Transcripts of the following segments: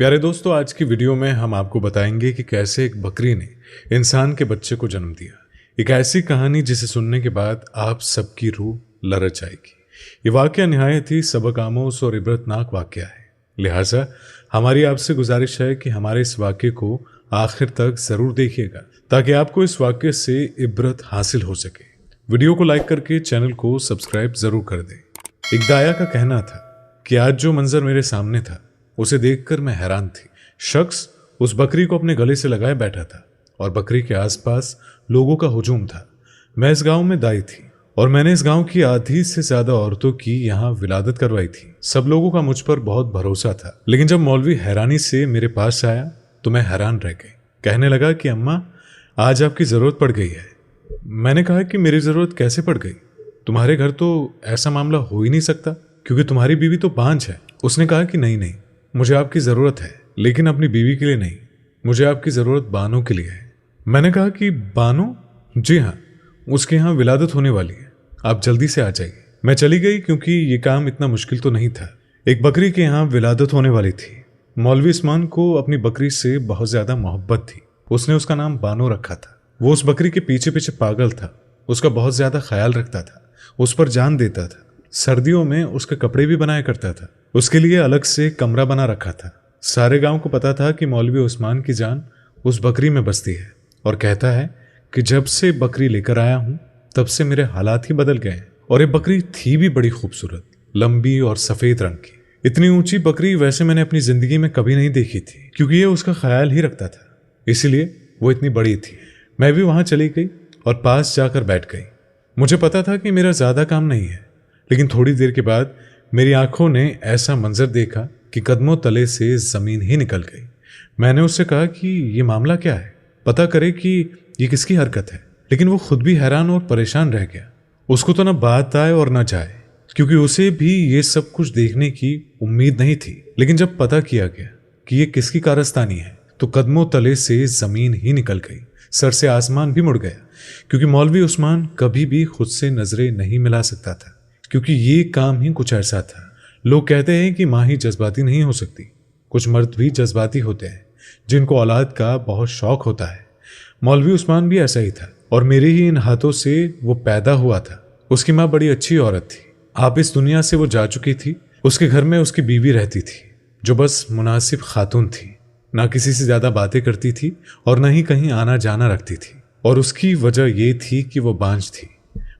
प्यारे दोस्तों, आज की वीडियो में हम आपको बताएंगे कि कैसे एक बकरी ने इंसान के बच्चे को जन्म दिया। एक ऐसी कहानी जिसे सुनने के बाद आप सबकी रूह लरच जाएगी। ये वाकया निहायत ही सबक आमोज और इबरतनाक वाकया है। लिहाजा हमारी आपसे गुजारिश है कि हमारे इस वाक्य को आखिर तक जरूर देखिएगा ताकि आपको इस वाक्य से इबरत हासिल हो सके। वीडियो को लाइक करके चैनल को सब्सक्राइब जरूर कर दें। एक दाया का कहना था कि आज जो मंजर मेरे सामने था उसे देखकर मैं हैरान थी। शख्स उस बकरी को अपने गले से लगाए बैठा था और बकरी के आसपास लोगों का हुजूम था। मैं इस गांव में दाई थी और मैंने इस गांव की आधी से ज्यादा औरतों की यहाँ विलादत करवाई थी। सब लोगों का मुझ पर बहुत भरोसा था, लेकिन जब मौलवी हैरानी से मेरे पास आया तो मैं हैरान रह गई। कहने लगा कि अम्मा, आज आपकी जरूरत पड़ गई है। मैंने कहा कि मेरी जरूरत कैसे पड़ गई? तुम्हारे घर तो ऐसा मामला हो ही नहीं सकता क्योंकि तुम्हारी बीवी तो बांझ है। उसने कहा कि नहीं, मुझे आपकी ज़रूरत है, लेकिन अपनी बीवी के लिए नहीं, मुझे आपकी ज़रूरत बानो के लिए है। मैंने कहा कि बानो? जी हाँ, उसके यहाँ विलादत होने वाली है, आप जल्दी से आ जाइए। मैं चली गई क्योंकि ये काम इतना मुश्किल तो नहीं था। एक बकरी के यहाँ विलादत होने वाली थी। मौलवी उस्मान को अपनी बकरी से बहुत ज़्यादा मोहब्बत थी। उसने उसका नाम बानो रखा था। वो उस बकरी के पीछे पीछे पागल था, उसका बहुत ज़्यादा ख्याल रखता था, उस पर जान देता था। सर्दियों में उसके कपड़े भी बनाया करता था। उसके लिए अलग से कमरा बना रखा था। सारे गांव को पता था कि मौलवी उस्मान की जान उस बकरी में बसती है और कहता है कि जब से बकरी लेकर आया हूं तब से मेरे हालात ही बदल गए। और ये बकरी थी भी बड़ी खूबसूरत, लंबी और सफेद रंग की। इतनी ऊंची बकरी वैसे मैंने अपनी जिंदगी में कभी नहीं देखी थी क्योंकि ये उसका ख्याल ही रखता था, इसीलिए वो इतनी बड़ी थी। मैं भी वहां चली गई और पास जाकर बैठ गई। मुझे पता था कि मेरा ज्यादा काम नहीं है, लेकिन थोड़ी देर के बाद मेरी आंखों ने ऐसा मंजर देखा कि कदमों तले से जमीन ही निकल गई। मैंने उससे कहा कि ये मामला क्या है, पता करे कि ये किसकी हरकत है। लेकिन वो खुद भी हैरान और परेशान रह गया। उसको तो ना बात आए और ना जाए क्योंकि उसे भी ये सब कुछ देखने की उम्मीद नहीं थी। लेकिन जब पता किया गया कि ये किसकी कारस्तानी है तो कदमों तले से जमीन ही निकल गई, सर से आसमान भी मुड़ गया। क्योंकि मौलवी उस्मान कभी भी खुद से नजरें नहीं मिला सकता था क्योंकि ये काम ही कुछ ऐसा था। लोग कहते हैं कि माँ ही जज्बाती नहीं हो सकती, कुछ मर्द भी जज्बाती होते हैं जिनको औलाद का बहुत शौक होता है। मौलवी उस्मान भी ऐसा ही था और मेरे ही इन हाथों से वो पैदा हुआ था। उसकी माँ बड़ी अच्छी औरत थी, आप इस दुनिया से वो जा चुकी थी। उसके घर में उसकी बीवी रहती थी जो बस मुनासिब खातून थी, ना किसी से ज्यादा बातें करती थी और ना ही कहीं आना जाना रखती थी। और उसकी वजह ये थी कि वो बांझ थी,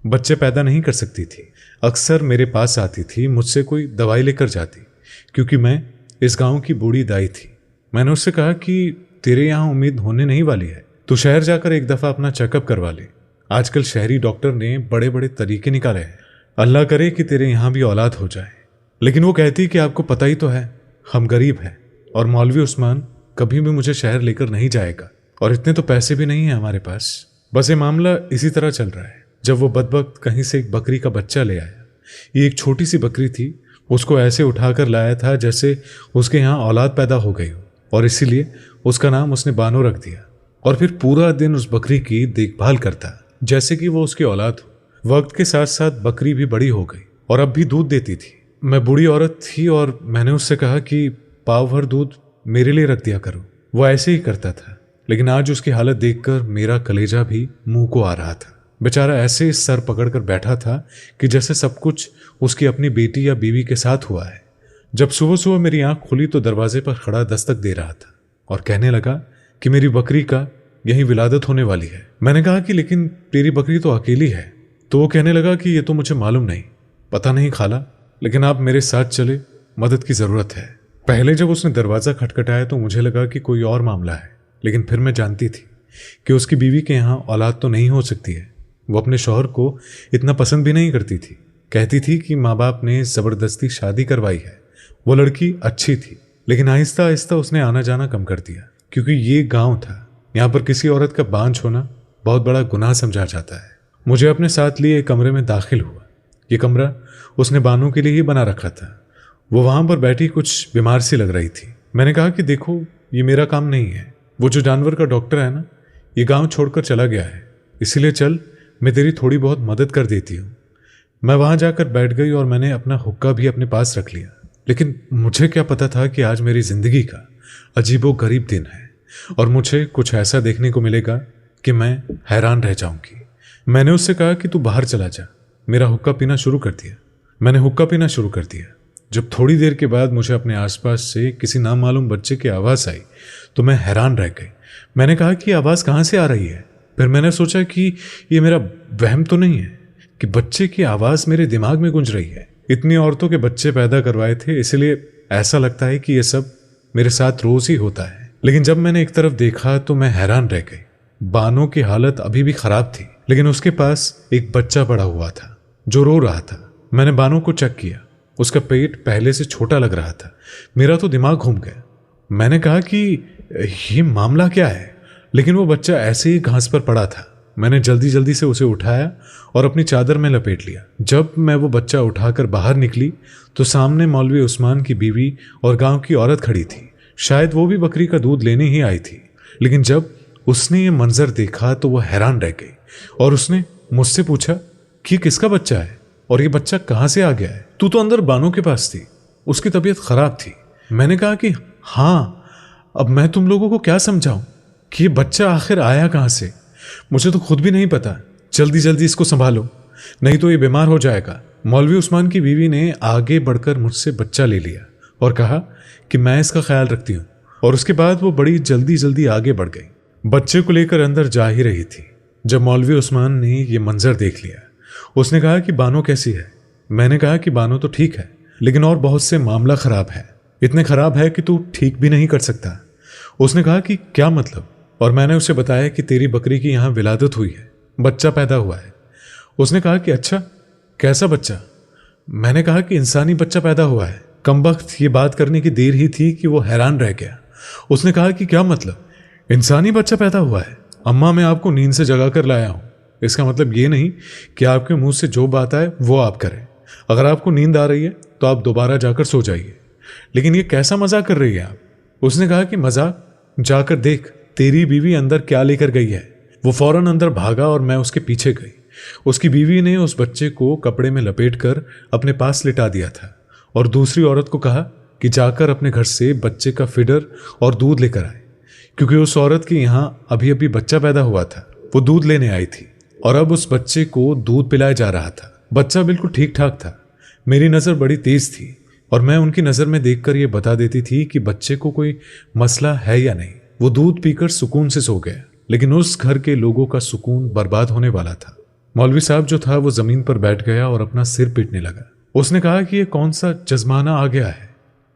बच्चे पैदा नहीं कर सकती थी। अक्सर मेरे पास आती थी, मुझसे कोई दवाई लेकर जाती क्योंकि मैं इस गांव की बूढ़ी दाई थी। मैंने उससे कहा कि तेरे यहाँ उम्मीद होने नहीं वाली है, तू शहर जाकर एक दफ़ा अपना चेकअप करवा ले। आजकल शहरी डॉक्टर ने बड़े बड़े तरीके निकाले हैं, अल्लाह करे कि तेरे यहाँ भी औलाद हो जाए। लेकिन वो कहती कि आपको पता ही तो है, हम गरीब हैं और मौलवी उस्मान कभी भी मुझे शहर लेकर नहीं जाएगा और इतने तो पैसे भी नहीं हैं हमारे पास। बस ये मामला इसी तरह चल रहा है। जब वो बदबख्त कहीं से एक बकरी का बच्चा ले आया, ये एक छोटी सी बकरी थी, उसको ऐसे उठाकर लाया था जैसे उसके यहाँ औलाद पैदा हो गई हो और इसीलिए उसका नाम उसने बानो रख दिया। और फिर पूरा दिन उस बकरी की देखभाल करता जैसे कि वो उसकी औलाद हो। वक्त के साथ साथ बकरी भी बड़ी हो गई और अब भी दूध देती थी। मैं बूढ़ी औरत थी और मैंने उससे कहा कि पाव भर दूध मेरे लिए रख दिया करो। वो ऐसे ही करता था, लेकिन आज उसकी हालत देखकर मेरा कलेजा भी मुंह को आ रहा था। बेचारा ऐसे सर पकड़कर बैठा था कि जैसे सब कुछ उसकी अपनी बेटी या बीवी के साथ हुआ है। जब सुबह सुबह मेरी आंख खुली तो दरवाजे पर खड़ा दस्तक दे रहा था और कहने लगा कि मेरी बकरी का यही विलादत होने वाली है। मैंने कहा कि लेकिन तेरी बकरी तो अकेली है। तो वो कहने लगा कि ये तो मुझे मालूम नहीं, पता नहीं खाला, लेकिन आप मेरे साथ चले, मदद की जरूरत है। पहले जब उसने दरवाजा खटखटाया तो मुझे लगा कि कोई और मामला है, लेकिन फिर मैं जानती थी कि उसकी बीवी के यहाँ औलाद तो नहीं हो सकती है। वो अपने शौहर को इतना पसंद भी नहीं करती थी। कहती थी कि माँ बाप ने ज़बरदस्ती शादी करवाई है। वो लड़की अच्छी थी, लेकिन आहिस्ता आहिस्ता उसने आना जाना कम कर दिया क्योंकि ये गांव था, यहाँ पर किसी औरत का बांझ होना बहुत बड़ा गुनाह समझा जाता है। मुझे अपने साथ लिए एक कमरे में दाखिल हुआ। ये कमरा उसने बानो के लिए ही बना रखा था। वो वहाँ पर बैठी कुछ बीमार सी लग रही थी। मैंने कहा कि देखो, ये मेरा काम नहीं है। वो जो जानवर का डॉक्टर है ना, ये गाँव छोड़कर चला गया है, इसीलिए चल, मैं तेरी थोड़ी बहुत मदद कर देती हूँ। मैं वहां जाकर बैठ गई और मैंने अपना हुक्का भी अपने पास रख लिया। लेकिन मुझे क्या पता था कि आज मेरी जिंदगी का अजीबोगरीब दिन है और मुझे कुछ ऐसा देखने को मिलेगा कि मैं हैरान रह जाऊंगी। मैंने उससे कहा कि तू बाहर चला जा। मेरा हुक्का पीना शुरू कर दिया। मैंने हुक्का पीना शुरू कर दिया। जब थोड़ी देर के बाद मुझे अपने आसपास से किसी नामालूम बच्चे की आवाज़ आई तो मैं हैरान रह गई। मैंने कहा कि आवाज़ कहाँ से आ रही है। फिर मैंने सोचा कि ये मेरा वहम तो नहीं है कि बच्चे की आवाज़ मेरे दिमाग में गूंज रही है। इतनी औरतों के बच्चे पैदा करवाए थे, इसलिए ऐसा लगता है कि ये सब मेरे साथ रोज ही होता है। लेकिन जब मैंने एक तरफ देखा तो मैं हैरान रह गई। बानो की हालत अभी भी खराब थी, लेकिन उसके पास एक बच्चा पड़ा हुआ था जो रो रहा था। मैंने बानो को चेक किया। उसका पेट पहले से छोटा लग रहा था। मेरा तो दिमाग घूम गया। मैंने कहा कि ये मामला क्या है, लेकिन वो बच्चा ऐसे ही घास पर पड़ा था। मैंने जल्दी जल्दी से उसे उठाया और अपनी चादर में लपेट लिया। जब मैं वो बच्चा उठाकर बाहर निकली तो सामने मौलवी उस्मान की बीवी और गांव की औरत खड़ी थी। शायद वो भी बकरी का दूध लेने ही आई थी। लेकिन जब उसने ये मंजर देखा तो वो हैरान रह गई और उसने मुझसे पूछा कि किसका बच्चा है और ये बच्चा कहाँ से आ गया है। तू तो अंदर बानो के पास थी, उसकी तबीयत खराब थी। मैंने कहा कि हाँ, अब मैं तुम लोगों को क्या समझाऊं कि ये बच्चा आखिर आया कहाँ से। मुझे तो खुद भी नहीं पता। जल्दी जल्दी इसको संभालो, नहीं तो ये बीमार हो जाएगा। मौलवी उस्मान की बीवी ने आगे बढ़कर मुझसे बच्चा ले लिया और कहा कि मैं इसका ख्याल रखती हूँ, और उसके बाद वो बड़ी जल्दी जल्दी आगे बढ़ गई। बच्चे को लेकर अंदर जा ही रही थी जब मौलवी उस्मान ने ये मंजर देख लिया। उसने कहा कि बानो कैसी है। मैंने कहा कि बानो तो ठीक है, लेकिन और बहुत से मामला खराब है। इतने खराब है कि तू ठीक भी नहीं कर सकता। उसने कहा कि क्या मतलब, और मैंने उसे बताया कि तेरी बकरी की यहाँ विलादत हुई है, बच्चा पैदा हुआ है। उसने कहा कि अच्छा, कैसा बच्चा। मैंने कहा कि इंसानी बच्चा पैदा हुआ है। कमबख्त ये बात करने की देर ही थी कि वो हैरान रह गया। उसने कहा कि क्या मतलब, इंसानी बच्चा पैदा हुआ है। अम्मा, मैं आपको नींद से जगा कर लाया हूँ। इसका मतलब ये नहीं कि आपके मुंह से जो बात आए वो आप करें। अगर आपको नींद आ रही है तो आप दोबारा जाकर सो जाइए। लेकिन ये कैसा मजाक कर रही है आप। उसने कहा कि मजाक, जाकर देख तेरी बीवी अंदर क्या लेकर गई है। वो फौरन अंदर भागा और मैं उसके पीछे गई। उसकी बीवी ने उस बच्चे को कपड़े में लपेटकर अपने पास लिटा दिया था और दूसरी औरत को कहा कि जाकर अपने घर से बच्चे का फीडर और दूध लेकर आए, क्योंकि उस औरत के यहाँ अभी अभी बच्चा पैदा हुआ था। वो दूध लेने आई थी और अब उस बच्चे को दूध पिलाया जा रहा था। बच्चा बिल्कुल ठीक ठाक था। मेरी नज़र बड़ी तेज थी और मैं उनकी नज़र में देखकर ये बता देती थी कि बच्चे को कोई मसला है या नहीं। वो दूध पीकर सुकून से सो गया, लेकिन उस घर के लोगों का सुकून बर्बाद होने वाला था। मौलवी साहब जो था वो जमीन पर बैठ गया और अपना सिर पीटने लगा। उसने कहा कि ये कौन सा जज्माना आ गया है,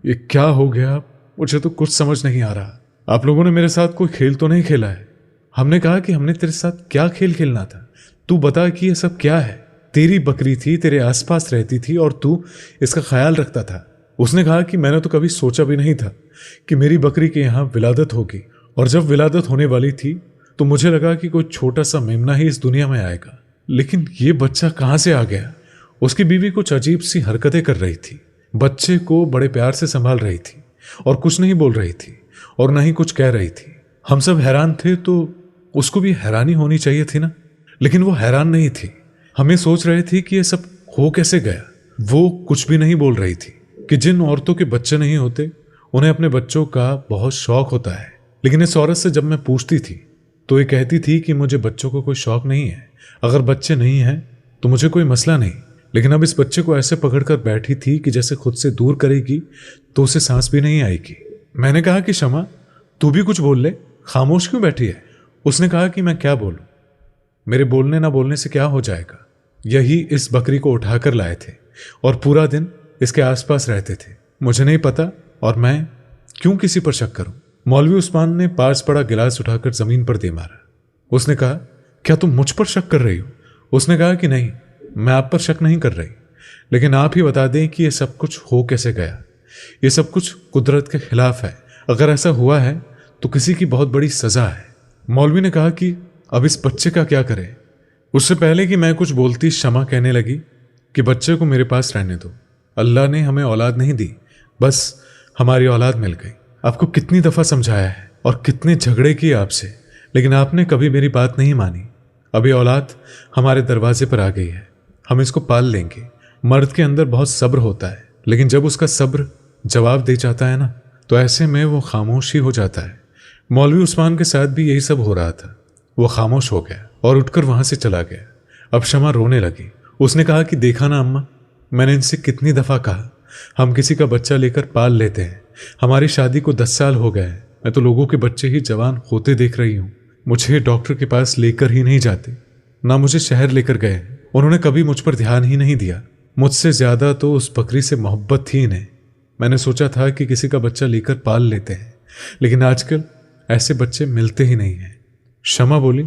ये क्या हो गया, मुझे तो कुछ समझ नहीं आ रहा। आप लोगों ने मेरे साथ कोई खेल तो नहीं खेला है। हमने कहा कि हमने तेरे साथ क्या खेल खेलना था। तू बता कि ये सब क्या है। तेरी बकरी थी, तेरे आसपास रहती थी और तू इसका ख्याल रखता था। उसने कहा कि मैंने तो कभी सोचा भी नहीं था कि मेरी बकरी के यहाँ विलादत होगी, और जब विलादत होने वाली थी तो मुझे लगा कि कोई छोटा सा मेमना ही इस दुनिया में आएगा, लेकिन ये बच्चा कहाँ से आ गया। उसकी बीवी कुछ अजीब सी हरकतें कर रही थी, बच्चे को बड़े प्यार से संभाल रही थी और कुछ नहीं बोल रही थी और न ही कुछ कह रही थी। हम सब हैरान थे तो उसको भी हैरानी होनी चाहिए थी ना, लेकिन वो हैरान नहीं थी। हमें सोच रहे थे कि ये सब हो कैसे गया। वो कुछ भी नहीं बोल रही थी कि जिन औरतों के बच्चे नहीं होते उन्हें अपने बच्चों का बहुत शौक होता है, लेकिन इस औरत से जब मैं पूछती थी तो ये कहती थी कि मुझे बच्चों को कोई शौक नहीं है, अगर बच्चे नहीं हैं तो मुझे कोई मसला नहीं। लेकिन अब इस बच्चे को ऐसे पकड़कर बैठी थी कि जैसे खुद से दूर करेगी तो उसे सांस भी नहीं आएगी। मैंने कहा कि शमा, तू भी कुछ बोल ले, खामोश क्यों बैठी है। उसने कहा कि मैं क्या बोलूं, मेरे बोलने ना बोलने से क्या हो जाएगा। यही इस बकरी को उठाकर लाए थे और पूरा दिन इसके आसपास रहते थे। मुझे नहीं पता और मैं क्यों किसी पर शक करूं। मौलवी उस्मान ने पास पड़ा गिलास उठाकर जमीन पर दे मारा। उसने कहा, क्या तुम मुझ पर शक कर रही हो। उसने कहा कि नहीं, मैं आप पर शक नहीं कर रही, लेकिन आप ही बता दें कि यह सब कुछ हो कैसे गया। ये सब कुछ कुदरत के खिलाफ है। अगर ऐसा हुआ है तो किसी की बहुत बड़ी सजा है। मौलवी ने कहा कि अब इस बच्चे का क्या करें। उससे पहले कि मैं कुछ बोलती, शमा कहने लगी कि बच्चे को मेरे पास रहने दो। अल्लाह ने हमें औलाद नहीं दी, बस हमारी औलाद मिल गई। आपको कितनी दफ़ा समझाया है और कितने झगड़े किए आपसे, लेकिन आपने कभी मेरी बात नहीं मानी। अभी औलाद हमारे दरवाजे पर आ गई है, हम इसको पाल लेंगे। मर्द के अंदर बहुत सब्र होता है, लेकिन जब उसका सब्र जवाब दे जाता है ना, तो ऐसे में वो खामोश ही हो जाता है। मौलवी उस्मान के साथ भी यही सब हो रहा था। वो खामोश हो गया और उठकर वहां से चला गया। अब शमा रोने लगी। उसने कहा कि देखा ना अम्मा, मैंने इनसे कितनी दफ़ा कहा हम किसी का बच्चा लेकर पाल लेते हैं। हमारी शादी को 10 साल हो गए हैं, मैं तो लोगों के बच्चे ही जवान होते देख रही हूँ। मुझे डॉक्टर के पास लेकर ही नहीं जाते, ना मुझे शहर लेकर गए। उन्होंने कभी मुझ पर ध्यान ही नहीं दिया। मुझसे ज़्यादा तो उस बकरी से मोहब्बत थी इन्हें। मैंने सोचा था कि किसी का बच्चा लेकर पाल लेते हैं, लेकिन आजकल ऐसे बच्चे मिलते ही नहीं हैं। शमा बोली,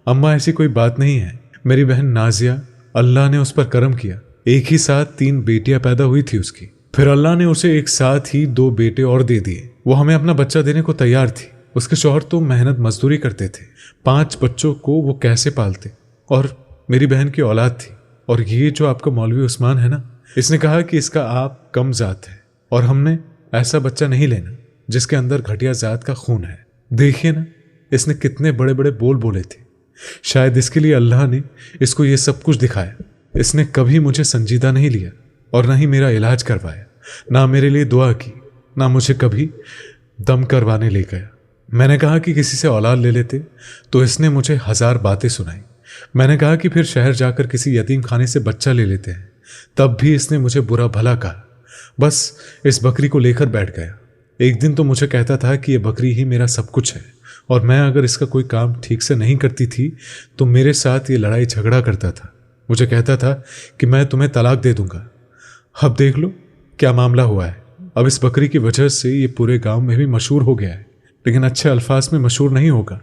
अम्मा ऐसी कोई बात नहीं है। मेरी बहन नाजिया, अल्लाह ने उस पर करम किया। एक ही साथ 3 बेटियां पैदा हुई थी उसकी। फिर अल्लाह ने उसे एक साथ ही 2 बेटे और दे दिए। वो हमें अपना बच्चा देने को तैयार थी। उसके शौहर तो मेहनत मजदूरी करते थे। 5 बच्चों को वो कैसे पालते। और मेरी बहन की औलाद थी। और ये जो आपका मौलवी उस्मान है ना, इसने कहा कि इसका आप कम जात है और हमने ऐसा बच्चा नहीं लेना जिसके अंदर घटिया जात का खून है। देखिए ना, इसने कितने बड़े बड़े बोल बोले थे। शायद इसके लिए अल्लाह ने इसको ये सब कुछ दिखाया। इसने कभी मुझे संजीदा नहीं लिया और ना ही मेरा इलाज करवाया, ना मेरे लिए दुआ की, ना मुझे कभी दम करवाने ले गया। मैंने कहा कि किसी से औलाद ले लेते तो इसने मुझे 1000 बातें सुनाई। मैंने कहा कि फिर शहर जाकर किसी यतीम खाने से बच्चा ले लेते हैं, तब भी इसने मुझे बुरा भला कहा। बस इस बकरी को लेकर बैठ गया। एक दिन तो मुझे कहता था कि यह बकरी ही मेरा सब कुछ है और मैं अगर इसका कोई काम ठीक से नहीं करती थी तो मेरे साथ ये लड़ाई झगड़ा करता था। मुझे कहता था कि मैं तुम्हें तलाक दे दूंगा। अब देख लो क्या मामला हुआ है। अब इस बकरी की वजह से ये पूरे गांव में भी मशहूर हो गया है, लेकिन अच्छे अल्फाज में मशहूर नहीं होगा।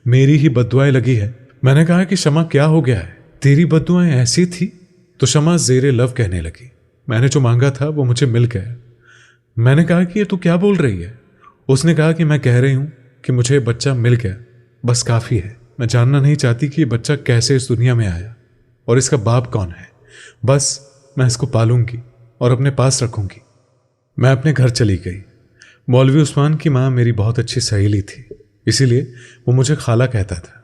मेरी ही बद्दुआएं लगी है। मैंने कहा कि शमा क्या हो गया है, तेरी बद्दुआएं ऐसी थी? तो शमा जेरे लव कहने लगी, मैंने जो मांगा था वो मुझे मिल गया। मैंने कहा कि ये तू क्या बोल रही है? उसने कहा कि मैं कह रही हूं कि मुझे बच्चा मिल गया, बस काफी है। मैं जानना नहीं चाहती कि ये बच्चा कैसे इस दुनिया में आया और इसका बाप कौन है। बस मैं इसको पालूंगी और अपने पास रखूंगी। मैं अपने घर चली गई। मौलवी उस्मान की माँ मेरी बहुत अच्छी सहेली थी, इसीलिए वो मुझे खाला कहता था,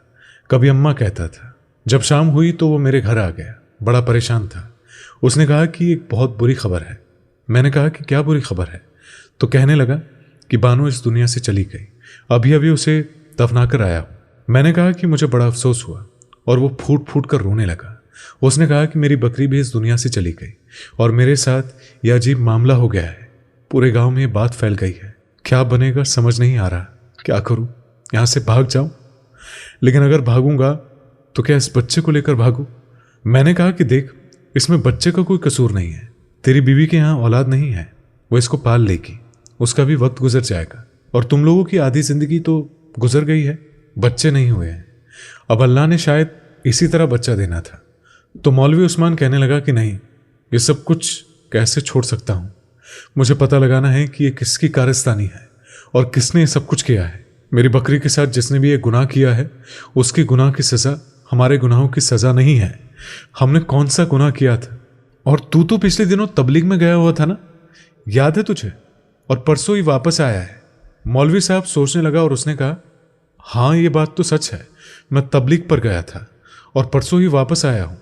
कभी अम्मा कहता था। जब शाम हुई तो वो मेरे घर आ गया। बड़ा परेशान था। उसने कहा कि एक बहुत बुरी खबर है। मैंने कहा कि क्या बुरी खबर है? तो कहने लगा कि बानो इस दुनिया से चली गई, अभी अभी उसे दफना कर आया हूं। मैंने कहा कि मुझे बड़ा अफसोस हुआ और वो फूट फूट कर रोने लगा। उसने कहा कि मेरी बकरी भी इस दुनिया से चली गई और मेरे साथ यह अजीब मामला हो गया है। पूरे गांव में ये बात फैल गई है। क्या बनेगा समझ नहीं आ रहा। क्या करूं? यहां से भाग जाऊं? लेकिन अगर भागूंगा तो क्या इस बच्चे को लेकर भागूं? मैंने कहा कि देख, इसमें बच्चे का कोई कसूर नहीं है। तेरी बीवी के यहाँ औलाद नहीं है, वो इसको पाल लेगी। उसका भी वक्त गुजर जाएगा और तुम लोगों की आधी जिंदगी तो गुजर गई है, बच्चे नहीं हुए हैं। अब अल्लाह ने शायद इसी तरह बच्चा देना था। तो मौलवी उस्मान कहने लगा कि नहीं, ये सब कुछ कैसे छोड़ सकता हूं। मुझे पता लगाना है कि ये किसकी कारस्तानी है और किसने ये सब कुछ किया है। मेरी बकरी के साथ जिसने भी ये गुनाह किया है, उसकी गुनाह की सजा हमारे गुनाहों की सजा नहीं है। हमने कौन सा गुनाह किया था? और तू तो पिछले दिनों तबलीग में गया हुआ था ना, याद है तुझे? और परसों ही वापस आया है। मौलवी साहब सोचने लगा और उसने कहा, हाँ ये बात तो सच है, मैं तबलीग पर गया था और परसों ही वापस आया हूं।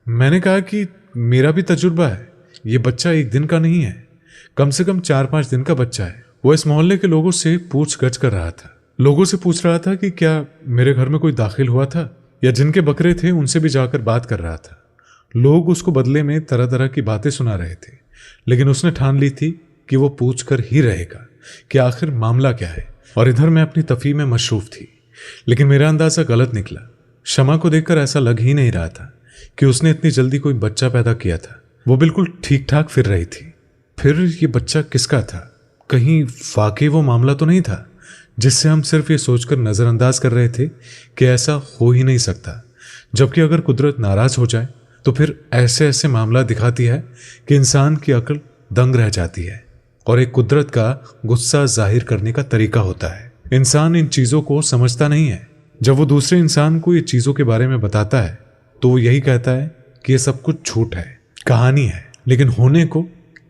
मैंने कहा कि मेरा भी तजुर्बा है, ये बच्चा एक दिन का नहीं है, कम से कम 4-5 दिन का बच्चा है। वो इस मोहल्ले के लोगों से पूछगछ कर रहा था। लोगों से पूछ रहा था कि क्या मेरे घर में कोई दाखिल हुआ था, या जिनके बकरे थे उनसे भी जाकर बात कर रहा था। लोग उसको बदले में तरह तरह की बातें सुना रहे थे, लेकिन उसने ठान ली थी कि वो पूछ कर ही रहेगा कि आखिर मामला क्या है। और इधर मैं अपनी तफी में मशरूफ थी, लेकिन मेरा अंदाजा गलत निकला। शमा को देखकर ऐसा लग ही नहीं रहा था कि उसने इतनी जल्दी कोई बच्चा पैदा किया था। वो बिल्कुल ठीक ठाक फिर रही थी। फिर ये बच्चा किसका था? कहीं वाकई वो मामला तो नहीं था जिससे हम सिर्फ ये सोचकर नजरअंदाज कर रहे थे कि ऐसा हो ही नहीं सकता। जबकि अगर कुदरत नाराज हो जाए तो फिर ऐसे ऐसे मामला दिखाती है कि इंसान की अक्ल दंग रह जाती है। और एक कुदरत का गुस्सा जाहिर करने का तरीका होता है। इंसान इन चीजों को समझता नहीं है। जब वो दूसरे इंसान को ये चीजों के बारे में बताता है तो वो यही कहता है कि ये सब कुछ झूठ है, कहानी है, लेकिन होने को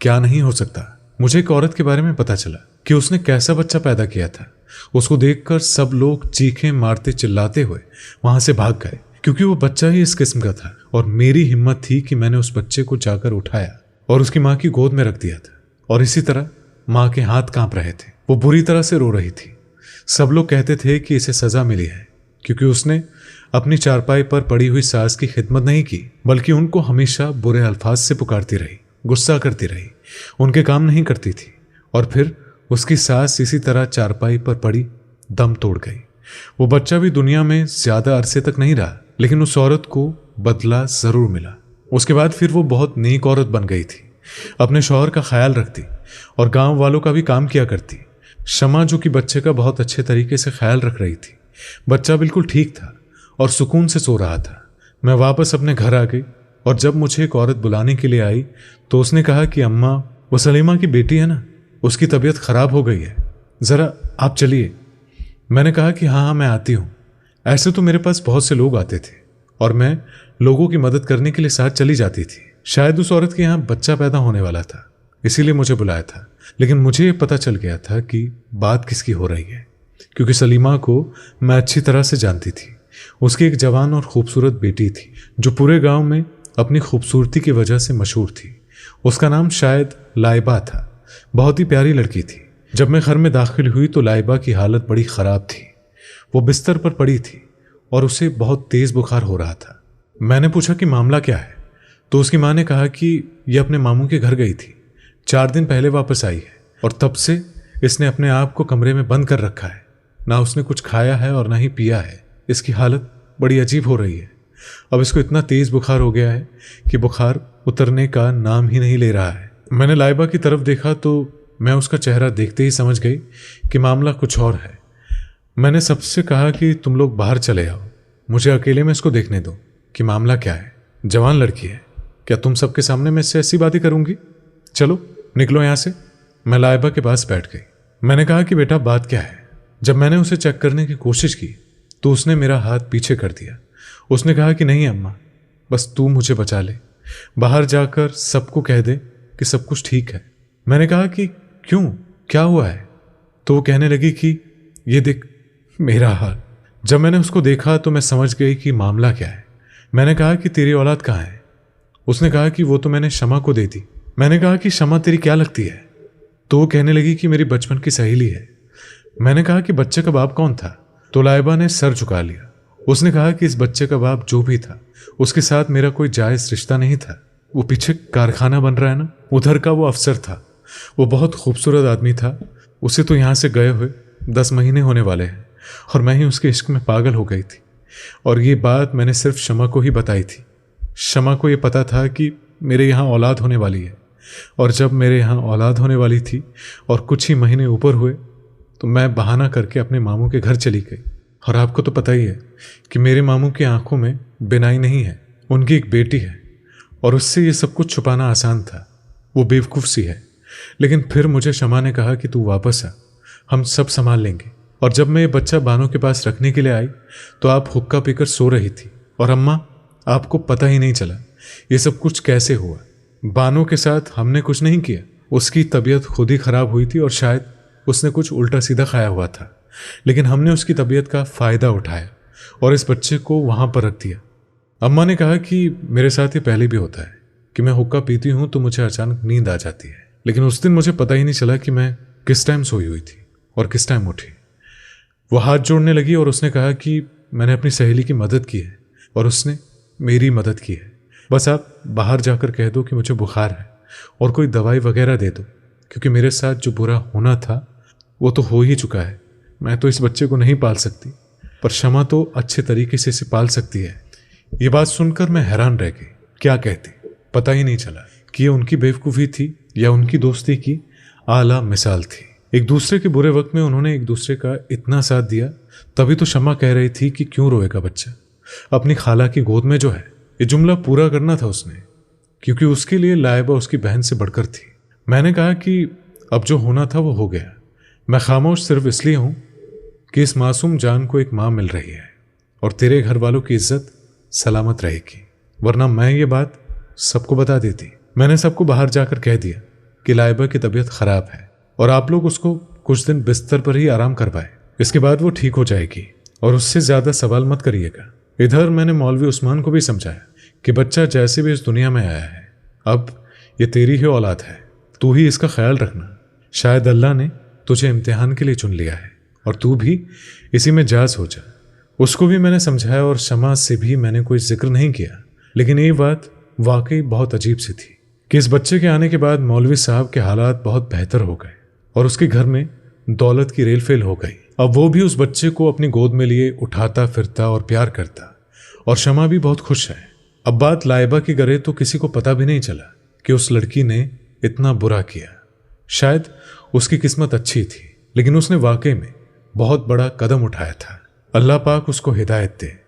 क्या नहीं हो सकता। मुझे एक औरत के बारे में पता चला कि उसने कैसा बच्चा पैदा किया था। उसको देखकर सब लोग चीखें मारते चिल्लाते हुए वहां से भाग गए, क्योंकि वो बच्चा ही इस किस्म का था। और मेरी हिम्मत थी कि मैंने उस बच्चे को जाकर उठाया और उसकी माँ की गोद में रख दिया था। और इसी तरह माँ के हाथ कांप रहे थे। वो बुरी तरह से रो रही थी। सब लोग कहते थे कि इसे सजा मिली है क्योंकि उसने अपनी चारपाई पर पड़ी हुई सास की खिदमत नहीं की, बल्कि उनको हमेशा बुरे अल्फाज से पुकारती रही, गुस्सा करती रही, उनके काम नहीं करती थी। और फिर उसकी सास इसी तरह चारपाई पर पड़ी दम तोड़ गई। वो बच्चा भी दुनिया में ज्यादा अरसे तक नहीं रहा, लेकिन उस औरत को बदला जरूर मिला। उसके बाद फिर वो बहुत नेक औरत बन गई थी, अपने शौहर का ख्याल रखती और गांव वालों का भी काम किया करती। शमा जो कि बच्चे का बहुत अच्छे तरीके से ख्याल रख रही थी। बच्चा बिल्कुल ठीक था और सुकून से सो रहा था। मैं वापस अपने घर आ गई और जब मुझे एक औरत बुलाने के लिए आई तो उसने कहा कि अम्मा, वो सलीमा की बेटी है ना, उसकी तबीयत खराब हो गई है, जरा आप चलिए। मैंने कहा कि हाँ हाँ मैं आती हूँ। ऐसे तो मेरे पास बहुत से लोग आते थे और मैं लोगों की मदद करने के लिए साथ चली जाती थी। शायद उस औरत के यहाँ बच्चा पैदा होने वाला था, इसीलिए मुझे बुलाया था। लेकिन मुझे पता चल गया था कि बात किसकी हो रही है, क्योंकि सलीमा को मैं अच्छी तरह से जानती थी। उसकी एक जवान और खूबसूरत बेटी थी जो पूरे गांव में अपनी खूबसूरती की वजह से मशहूर थी। उसका नाम शायद लाइबा था। बहुत ही प्यारी लड़की थी। जब मैं घर में दाखिल हुई तो लाइबा की हालत बड़ी ख़राब थी। वो बिस्तर पर पड़ी थी और उसे बहुत तेज़ बुखार हो रहा था। मैंने पूछा कि मामला क्या है, तो उसकी माँ ने कहा कि यह अपने मामू के घर गई थी, 4 दिन पहले वापस आई है और तब से इसने अपने आप को कमरे में बंद कर रखा है। ना उसने कुछ खाया है और ना ही पिया है। इसकी हालत बड़ी अजीब हो रही है। अब इसको इतना तेज़ बुखार हो गया है कि बुखार उतरने का नाम ही नहीं ले रहा है। मैंने लाइबा की तरफ देखा तो मैं उसका चेहरा देखते ही समझ गई कि मामला कुछ और है। मैंने सबसे कहा कि तुम लोग बाहर चले आओ, मुझे अकेले में इसको देखने दो कि मामला क्या है। जवान लड़की है, क्या तुम सबके सामने मैं इससे ऐसी बातें करूंगी? चलो निकलो यहाँ से। मैं लाइबा के पास बैठ गई। मैंने कहा कि बेटा बात क्या है? जब मैंने उसे चेक करने की कोशिश की तो उसने मेरा हाथ पीछे कर दिया। उसने कहा कि नहीं अम्मा, बस तू मुझे बचा ले, बाहर जाकर सबको कह दे कि सब कुछ ठीक है। मैंने कहा कि क्यों, क्या हुआ है? तो वो कहने लगी कि ये देख मेरा हाल। जब मैंने उसको देखा तो मैं समझ गई कि मामला क्या है। मैंने कहा कि तेरी औलाद कहाँ है? उसने कहा कि वो तो मैंने शमा को दे दी। मैंने कहा कि शमा तेरी क्या लगती है? तो वो कहने लगी कि मेरी बचपन की सहेली है। मैंने कहा कि बच्चे का बाप कौन था? तो लाइबा ने सर झुका लिया। उसने कहा कि इस बच्चे का बाप जो भी था उसके साथ मेरा कोई जायज रिश्ता नहीं था। वो पीछे कारखाना बन रहा है ना, उधर का वो अफसर था। वो बहुत खूबसूरत आदमी था। उसे तो यहाँ से गए हुए 10 महीने होने वाले हैं और मैं ही उसके इश्क में पागल हो गई थी। और ये बात मैंने सिर्फ शमा को ही बताई थी। शमा को ये पता था कि मेरे यहाँ औलाद होने वाली है, और जब मेरे यहाँ औलाद होने वाली थी और कुछ ही महीने ऊपर हुए तो मैं बहाना करके अपने मामू के घर चली गई। और आपको तो पता ही है कि मेरे मामू की आंखों में बिनाई नहीं है, उनकी एक बेटी है और उससे ये सब कुछ छुपाना आसान था। वो बेवकूफ़ सी है। लेकिन फिर मुझे शमा ने कहा कि तू वापस आ, हम सब संभाल लेंगे। और जब मैं ये बच्चा बानो के पास रखने के लिए आई तो आप हुक्का पीकर सो रही थी और अम्मा आपको पता ही नहीं चला ये सब कुछ कैसे हुआ। बानो के साथ हमने कुछ नहीं किया, उसकी तबीयत खुद ही खराब हुई थी और शायद उसने कुछ उल्टा सीधा खाया हुआ था। लेकिन हमने उसकी तबीयत का फ़ायदा उठाया और इस बच्चे को वहाँ पर रख दिया। अम्मा ने कहा कि मेरे साथ ये पहले भी होता है कि मैं हुक्का पीती हूँ तो मुझे अचानक नींद आ जाती है, लेकिन उस दिन मुझे पता ही नहीं चला कि मैं किस टाइम सोई हुई थी और किस टाइम उठी। वो हाथ जोड़ने लगी और उसने कहा कि मैंने अपनी सहेली की मदद की है और उसने मेरी मदद की है। बस आप बाहर जाकर कह दो कि मुझे बुखार है और कोई दवाई वगैरह दे दो, क्योंकि मेरे साथ जो बुरा होना था वो तो हो ही चुका है। मैं तो इस बच्चे को नहीं पाल सकती, पर शमा तो अच्छे तरीके से इसे पाल सकती है। ये बात सुनकर मैं हैरान रह गई। क्या कहती, पता ही नहीं चला कि ये उनकी बेवकूफ़ी थी या उनकी दोस्ती की आला मिसाल थी। एक दूसरे के बुरे वक्त में उन्होंने एक दूसरे का इतना साथ दिया, तभी तो शमा कह रही थी कि क्यों रोएगा बच्चा, अपनी खाला की गोद में जो है। ये जुमला पूरा करना था उसने, क्योंकि उसके लिए लाइबा उसकी बहन से बढ़कर थी। मैंने कहा कि अब जो होना था वो हो गया। मैं खामोश सिर्फ इसलिए हूँ कि इस मासूम जान को एक माँ मिल रही है और तेरे घर वालों की इज्जत सलामत रहेगी, वरना मैं ये बात सबको बता देती। मैंने सबको बाहर जाकर कह दिया कि लाइबा की तबीयत खराब है और आप लोग उसको कुछ दिन बिस्तर पर ही आराम करवाए, इसके बाद वो ठीक हो जाएगी और उससे ज़्यादा सवाल मत करिएगा। इधर मैंने मौलवी उस्मान को भी समझाया कि बच्चा जैसे भी इस दुनिया में आया है, अब ये तेरी ही औलाद है, तू ही इसका ख्याल रखना। शायद अल्लाह ने तुझे इम्तिहान के लिए चुन लिया है और तू भी इसी में जाज हो जा। उसको भी मैंने समझाया और शमा से भी मैंने कोई जिक्र नहीं किया, लेकिन ये बात वाकई बहुत अजीब सी थी कि इस बच्चे के आने के बाद मौलवी साहब के हालात बहुत बेहतर हो गए और उसके घर में दौलत की रेलफेल हो गई। अब वो भी उस बच्चे को अपनी गोद में लिए उठाता फिरता और प्यार करता, और शमा भी बहुत खुश है। अब बात लाइबा की करे तो किसी को पता भी नहीं चला कि उस लड़की ने इतना बुरा किया। शायद उसकी किस्मत अच्छी थी, लेकिन उसने वाकई में बहुत बड़ा कदम उठाया था। अल्लाह पाक उसको हिदायत दे।